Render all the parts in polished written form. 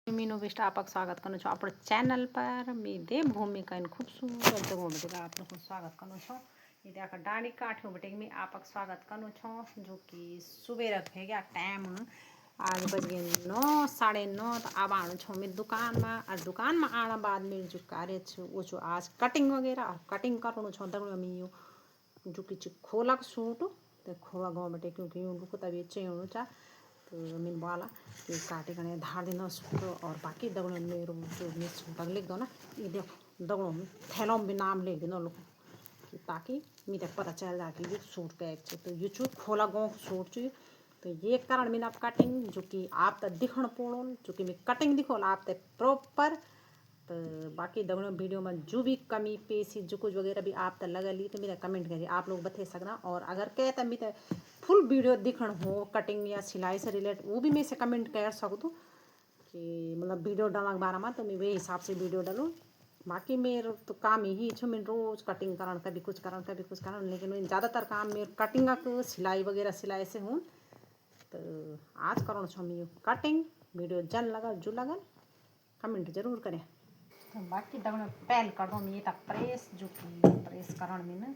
मीनू विष्ट आपका स्वागत करूँ छो अपने चैनल पर मी देवभूमि का इन खूबसूरत जगहों में आप लोग स्वागत करूँ छो। ये देखा डांडी काठों बटे मैं आपका स्वागत करूँ छो जो कि सुबह रखे गया टाइम आज बज गए 9 साढ़े 9 तो अब आना छो मैं दुकान में और दुकान में आना बाद मेरे जो कार्य छो वो जो आज कटिंग वगैरह कटिंग करूँ छो दगड़ो मैं यू जो कि खोला सूट तो खोला गाँव बटे क्योंकि उनको तभी चाहिए चा तो मैं बोला कि काटे कने धार देना सूट और बाकी दगड़ों मेरे जो मैं सूट लिख दो ना ये देखो दगड़ों में थैलों में नाम लिख देना लोग ताकि मेरे पता चल जाए कि ये सूट पैक है तो ये चू खोला गाँव सूट चु तो ये कारण मैंने आप कटिंग जो कि आप तक दिखण पोड़ो जो कि मैं कटिंग दिखो आप तक प्रॉपर तो बाकी दगड़ों वीडियो में जो भी कमी पेशी जो कुछ वगैरह भी आप तक लगा ली तो मेरा कमेंट करिए आप लोग बता सकना और अगर कहता भी तो फुल वीडियो दिखण हो कटिंग या सिलाई से रिलेट वो भी मैं से कमेंट कर सकूँ कि मतलब वीडियो डालने के बारे में तो मैं वही हिसाब से वीडियो डालूँ बाकी मेरे तो काम यही छो मैं रोज़ कटिंग करण कभी कुछ करण लेकिन ज़्यादातर काम मेरे कटिंग का सिलाई वगैरह सिलाई से हूँ तो आज करण छो मैं कटिंग वीडियो जन लगा जो लगन कमेंट जरूर करें तो बाकी दगड़ों पहल कर दो ये तक प्रेस जो कि प्रेस करण में ना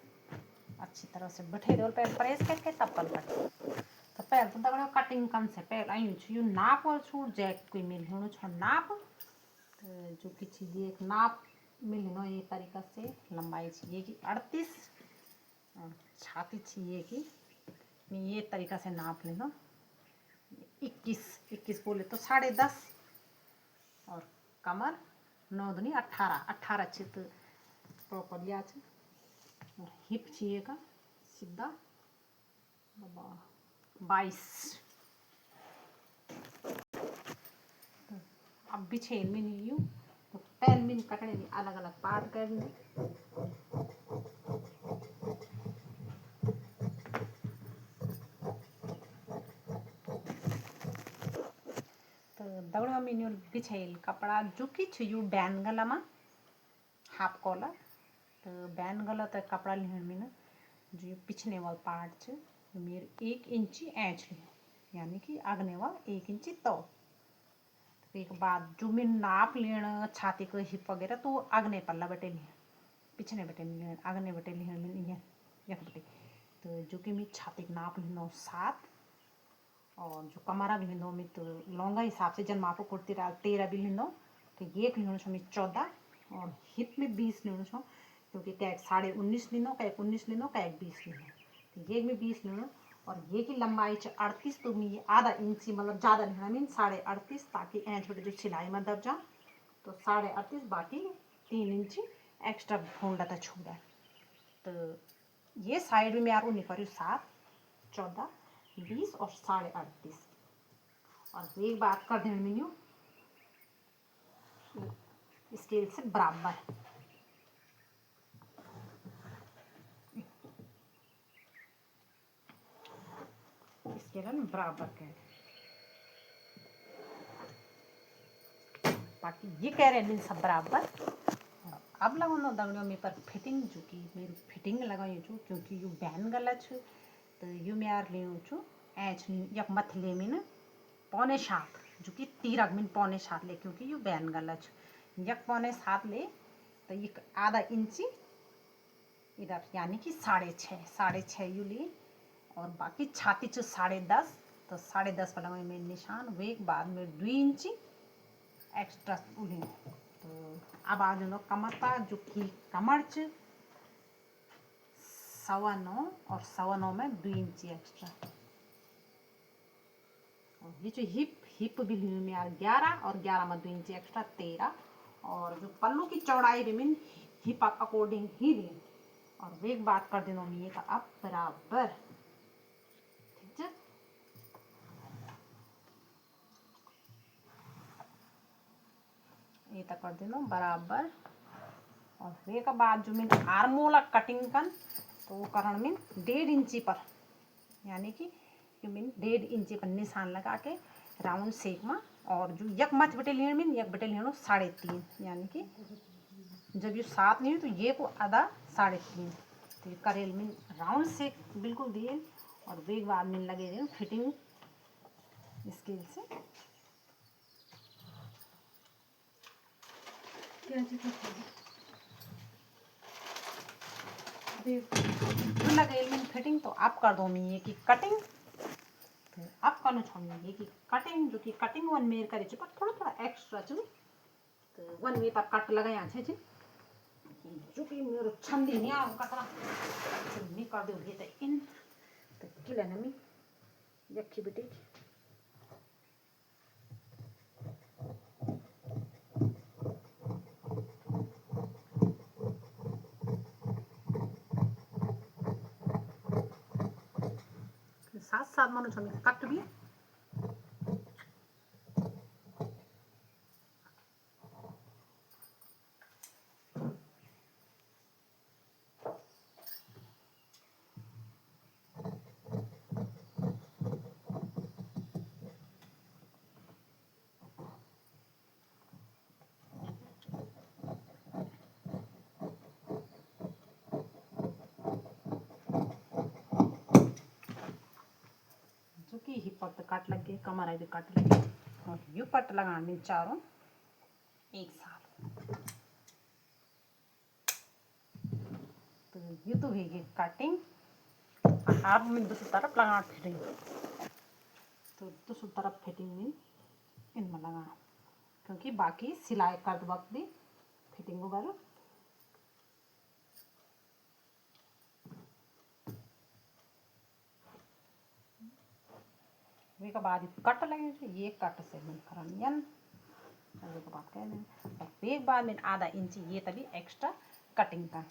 अच्छी तरह से बैठे दो पहले प्रेस करके तब कल कट तो पहले तो दगड़ों कटिंग कम से पहले आई यू नाप और छूट जैक कोई मिल होना छो नाप तो जो कि चीज़ एक नाप मिलनो ये तरीका से लंबाई चाहिए कि 38 और छाती चाहिए कि मैं ये तरीका से नाप लेना 21 बोले तो 10.5 और कमर 9 दूनी 18 चित प्रॉपर लिया और हिप चाहिए का सीधा 22 अब बिछेल में नहीं यूँ तो पहल में कटने में अलग अलग पार्ट कर दें तो दगड़ों में बिछेल कपड़ा जो कि यू बैन गला में हाफ कॉलर तो बैन गला तो कपड़ा लिहन में ना जो पिछने वाला पार्ट मेरे 1 इंची एच लिया यानी कि अगने वाला 1 इंची तो एक बाद जो मैं नाप लेना छाती को हिप वगैरह तो अगने पल्ला बटे लिया पिछने बटे लिया अगने बटे लिया मैंने यह बटे तो जो कि मैं छाती को नाप लेना 7 और जो कमरा भी लेना मैं तो लॉन्गा हिसाब से जन मापो कुर्ती 13 भी लेना तो ये लेना छो मैं 14 और हिप में 20 लेना छो क्योंकि क्या 19.5 लेना का 19 लेना का 20 लेना तो ये में 20 लेना और ये की लंबाई 38 तो मैं आधा इंची मतलब ज़्यादा लेना मीन 38.5 ताकि ऐंच बटे जो सिलाई में दब जा तो 38.5 बाकी 3 इंची एक्स्ट्रा फोल्ड था छूटा तो ये साइड में यार उन्हीं पर 7 14 20 और 38.5 और एक बात कर देना मेन्यू स्केल से बराबर स्केल बराबर के बाकी ये कह रहे हैं सब बराबर अब लगाना दगड़ियों में पर फिटिंग जो कि मेरी फिटिंग लगाई छू क्योंकि यू बैन गला छू तो यू मैं यार ले छू ऐच यक मथ ले में ना 6.25 जो कि 13 में 6.25 ले क्योंकि यू बैन गला छू यक 6.25 ले तो ये आधा इंची इधर यानी कि 6.5 यू ले और बाकी छाती चो 10.5 तो 10.5 पर लगाई मेरे निशान वे एक बाद में 2 इंची एक्स्ट्रा उन्हें तो अब आ जाओ कमर का जो कि कमर 9.25 और 9.25 में 2 इंची एक्स्ट्रा और ये जो हिप भी में यार 11 और 11 में 2 इंची एक्स्ट्रा 13 और जो पल्लू की चौड़ाई भी मिन हिप अकॉर्डिंग ही दी और वे एक बात कर देना मैं का अब बराबर ठीक है ये तक कर देना बराबर और वे का बाद जो मैं आर्मोला कटिंग कन तो वो करण में 1.5 इंची पर यानी कि मैं 1.5 इंची पर निशान लगा के राउंड शेप में और जो यक मथ बटे लेने में यक बटे लेना 3.5 यानी कि जब ये 7 नहीं तो ये को आधा 3.5 तो ये करेल में राउंड शेप बिल्कुल दिए और वे बाद में लगे फिटिंग स्केल से क्या जी अभी खुला गई मैंने फिटिंग तो आप कर दो मैं ये की कटिंग फिर आप करना छोड़िए ये की कटिंग जो कि कटिंग वन मेर करे पर थोड़ा थोड़ा एक्स्ट्रा चुन तो वन में पर कट लगाया छे जो कि मेरो छंदी नहीं आऊ कतरा मैं कर दो ये तो इन तो किला ना मैं यखी बेटी साथ साथ मानो छमी कट भी जो कि ही पट काट लगे कमर भी काट लगे और यू पट लगाने चारों एक साथ तो ये तो है कटिंग आप में दूसरी तरफ लगा फिटिंग तो दूसरी तरफ फिटिंग में इनमें लगा क्योंकि बाकी सिलाई करते वक्त भी फिटिंग वगैरह वे का बाद कट लगे ये कट से मैं करन तो बात कह रहे और एक बाद में आधा इंच ये तभी एक्स्ट्रा कटिंग का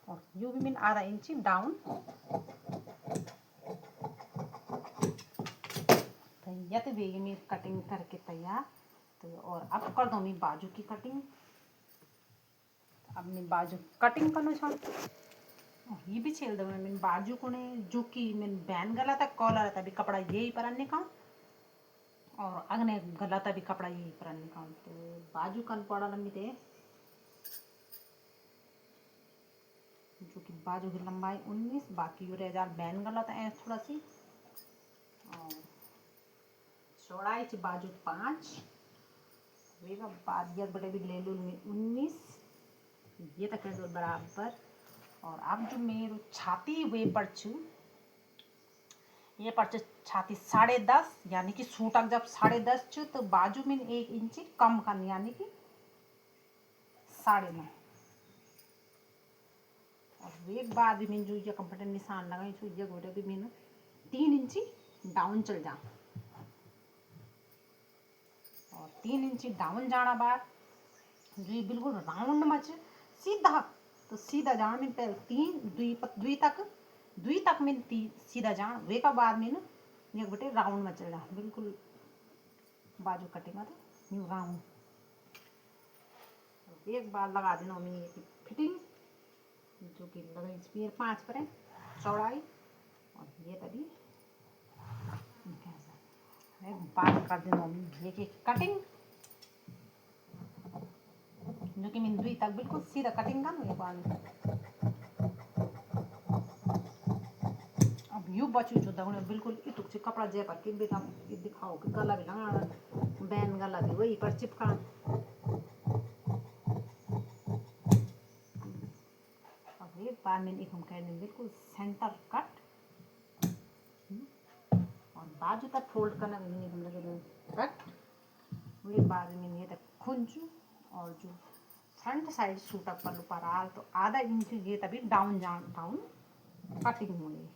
और यू भी मैं आधा इंच डाउन तो या तो वे में कटिंग करके तैयार तो और अब कर दो मैं बाजू की कटिंग अब मैं बाजू कटिंग करना चाहूँ ये भी छेल दो मैं बाजू को ने जो कि मैं बैन गला तक कॉलर तभी कपड़ा यही पर निकाल और अगने गला तभी कपड़ा यही पर निकाल तो बाजू कन पड़ा लंबी थे जो कि बाजू की लंबाई 19 बाकी रह जा बैन गला था थोड़ा सी और चौड़ाई च बाजू 5 वेगा बाद ये बड़े भी ले लूँ मैं 19 ये तक कर दो बराबर और अब जो मेरे छाती वे पर छू ये पर छाती 10.5 यानी कि सूटक जब 10.5 छू तो बाजू में 1 इंच कम करनी यानी कि 9.5 और एक बाद भी मैंने जो ये कंप्यूटर निशान लगाई छू ये गोटे भी मैंने 3 इंच डाउन चल जा और 3 इंच डाउन जाना बाद जो ये बिल्कुल राउंड मच सीधा तो सीधा जान में पहले 3 दुई तक में सीधा जान वे का बाद में एक बटे राउंड में चल जा बिल्कुल बाजू कटिंग तो यूँ राउंड एक बार लगा देना मैं ये फिटिंग जो कि लगाई स्पीयर 5 पर है चौड़ाई और ये तभी एक बार कर देना मैं ये कटिंग जो कि मैं दुई तक बिल्कुल सीधा कटिंग कर एक बार अब यू बचू जो दगने बिल्कुल इतुक से कपड़ा जे पर के बेटा दिखाओ कि गला भी लगा बैन गला भी वही पर चिपका अब एक बार मैंने एक हम कह दें बिल्कुल सेंटर कट और बाजू तक फोल्ड करना मैंने हम लगे कट वे बाद में ये तक खुंचू और जो फ्रंट साइड सूट अप पर ऊपर तो आधा इंच ये तभी डाउन डाउन कटिंग होगी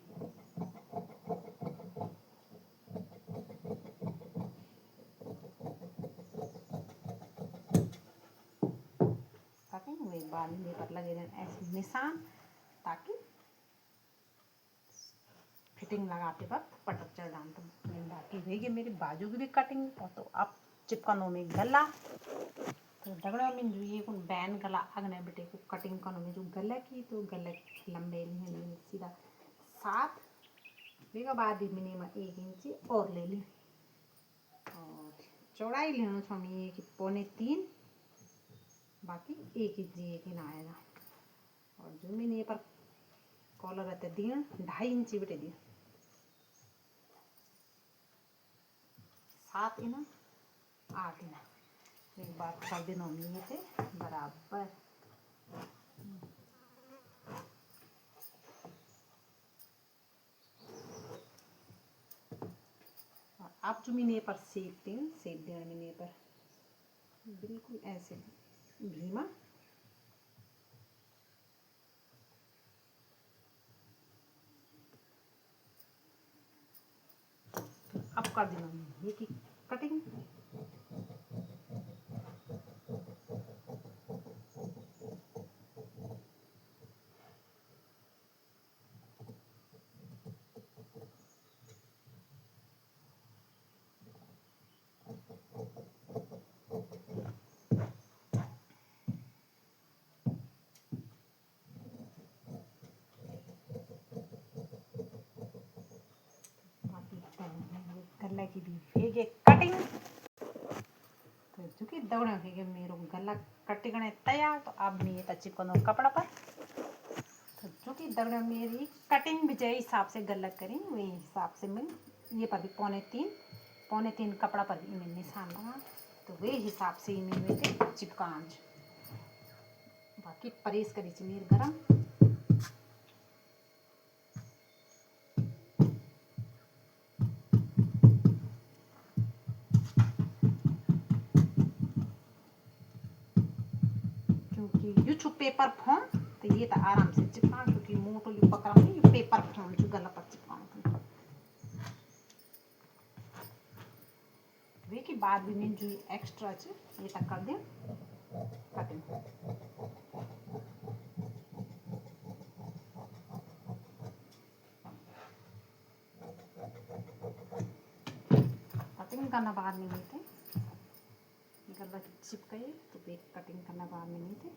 कटिंग हुए बाद में पर लगे रहने ऐसे निशान ताकि फिटिंग लगाते वक्त पटक चढ़ जान तो बाकी रहेगी मेरी बाजू की भी कटिंग और तो अब चिपकनों में गला तो दगड़ा में जो ये बैन गला अगने बेटे को कटिंग करने में जो गला की तो गले लंबे नहीं सीधा 7 वेगा बाद ही मिनिमम 1 इंच और ले ली और चौड़ाई लेना तो हमें ये 2.25 बाकी 1 इंच ये कि ना आएगा और जो मैंने ये पर कॉलर कलर रहते दिन 2.5 इंची बेटे दिए 7 इना 8 इना एक बार कर देना ये थे बराबर। आप जो मैंने पर सेक देना मैंने पर बिल्कुल ऐसे धीमा अब कर देना ये की कटिंग। गला की भी भेगे कटिंग तो चूंकि दौड़ा भेगे मेरे गला कटिंग तैयार। तो अब मैं ये चिपको कपड़ा पर तो चूंकि दौड़ा मेरी कटिंग भी जय हिसाब से गला करी वही हिसाब से मैं ये पर भी 3.25 कपड़ा पर भी इन्हें निशान लगा तो वही हिसाब से इन्हें चिपकाना। बाकी परेश करी मेरे गरम क्योंकि यू पेपर फॉर्म तो ये तो आराम से चिपका क्योंकि मोटो यू पकड़ा यू पेपर फॉर्म जो गला पर चिपका वे की बाद भी मैं जो एक्स्ट्रा ये तक कर दें कटिंग। कटिंग करना बाद में नहीं थे गला चिपके तो वे कटिंग करना बाद में नहीं थे।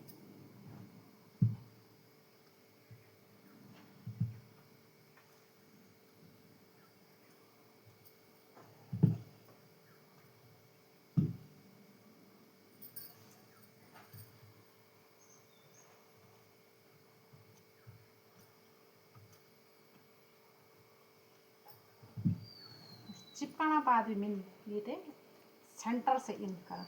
चिपकाना बाद भी मैं ये थे सेंटर से इन करा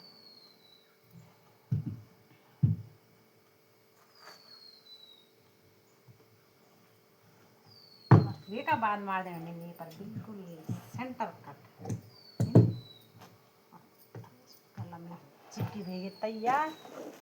ये का बाद मार देना मैंने पर बिल्कुल ये सेंटर कट गला में चिपकी भेगे तैयार।